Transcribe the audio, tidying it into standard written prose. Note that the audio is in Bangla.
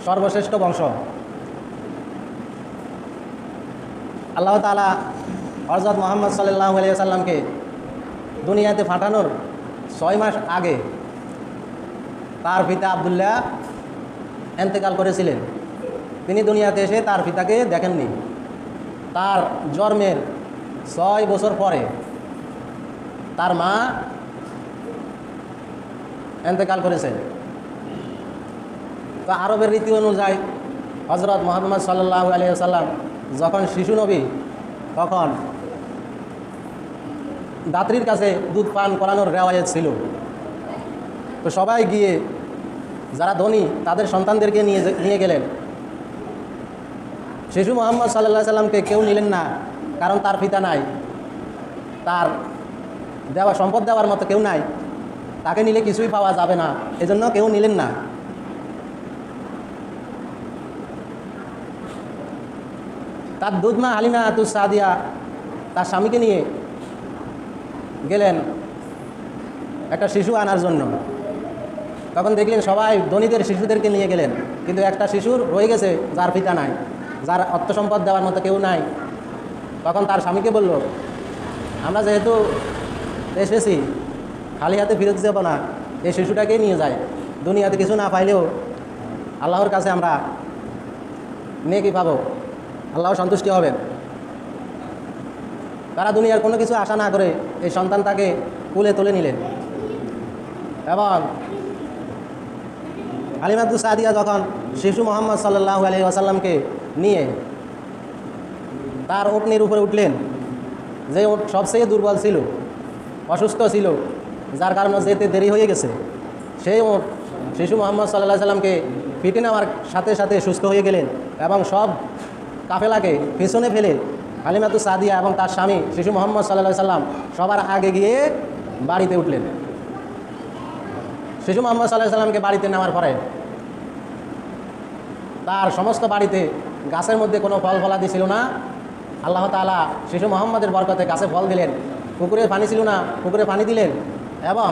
সর্বশ্রেষ্ঠ বংশ। আল্লাহ তাআলা হযরত মুহাম্মদ সাল্লাল্লাহু আলাইহি ওয়াসাল্লামকে দুনিয়াতে পাঠানোর 6 মাস আগে তার পিতা আব্দুল্লাহ ইন্তেকাল করেছিলেন। তিনি দুনিয়াতে এসে তার পিতাকে দেখেননি। তার জন্মের 6 বছর পরে তার মা ইন্তেকাল করেছেন। তো আরবের রীতি অনুযায়ী হযরত মুহাম্মদ সাল্লাল্লাহু আলাইহি ওয়াসাল্লাম যখন শিশু নবী, তখন দাত্রীর কাছে দুধ পান করানোর রেওয়ায়েত ছিল। তো সবাই গিয়ে যারা ধনী তাদের সন্তানদেরকে নিয়ে গেলেন। শিশু মুহাম্মদ সাল্লাল্লাহু আলাইহি সাল্লামকে কেউ নিলেন না, কারণ তার পিতা নাই, তার দেওয়া সম্পদ দেওয়ার মতো কেউ নাই, তাকে নিলে কিছুই পাওয়া যাবে না, এজন্য কেউ নিলেন না। তার দুধমা হালিমা আতুস সাদিয়া তার স্বামীকে নিয়ে গেলেন একটা শিশু আনার জন্য। তখন দেখলেন সবাই ধনীদের শিশুদেরকে নিয়ে গেলেন, কিন্তু একটা শিশুর রয়ে গেছে যার পিতা নাই, যার অর্থ সম্পদ দেওয়ার মতো কেউ নাই। তখন তার স্বামীকে বলল, আমরা যেহেতু এসেছি খালি হাতে ফিরত যাব না, এই শিশুটাকেই নিয়ে যায়। দুনিয়াতে কিছু না পাইলেও আল্লাহর কাছে আমরা নেকি পাবো, আল্লাহ সন্তুষ্টি হবেন। তারা দুনিয়ার কোনো কিছু আশা না করে এই সন্তানটাকে কুলে তুলে নিলেন। এবং হালিমাতু সাদিয়া যখন শিশু মুহাম্মদ সাল্লাল্লাহু আলাইহি ওয়াসাল্লামকে নিয়ে তার উটনির উপরে উঠলেন, যে উট সবচেয়ে দুর্বল ছিল, অসুস্থ ছিল, যার কারণে যেতে দেরি হয়ে গেছে, সেই উট শিশু মুহাম্মদ সাল্লাল্লাহু আলাইহি ওয়াসাল্লামকে পিটে নেওয়ার সাথে সাথে সুস্থ হয়ে গেলেন। এবং সব কাফেলাকে পেছনে ফেলে হালিমাতু সাদিয়া এবং তার স্বামী শিশু মুহাম্মদ সাল্লাল্লাহু আলাইহি ওয়াসাল্লাম সবার আগে গিয়ে বাড়িতে উঠলেন। শিশু মুহাম্মদ সাল্লাল্লাহু আলাইহি ওয়াসাল্লামকে বাড়িতে নেওয়ার পরে তার সমস্ত বাড়িতে গাছের মধ্যে কোনো ফল ফলাদি ছিল না। আল্লাহ তাআলা শিশু মুহাম্মদের বরকতে গাছে ফল দিলেন। পুকুরে পানি ছিল না, পুকুরে পানি দিলেন। এবং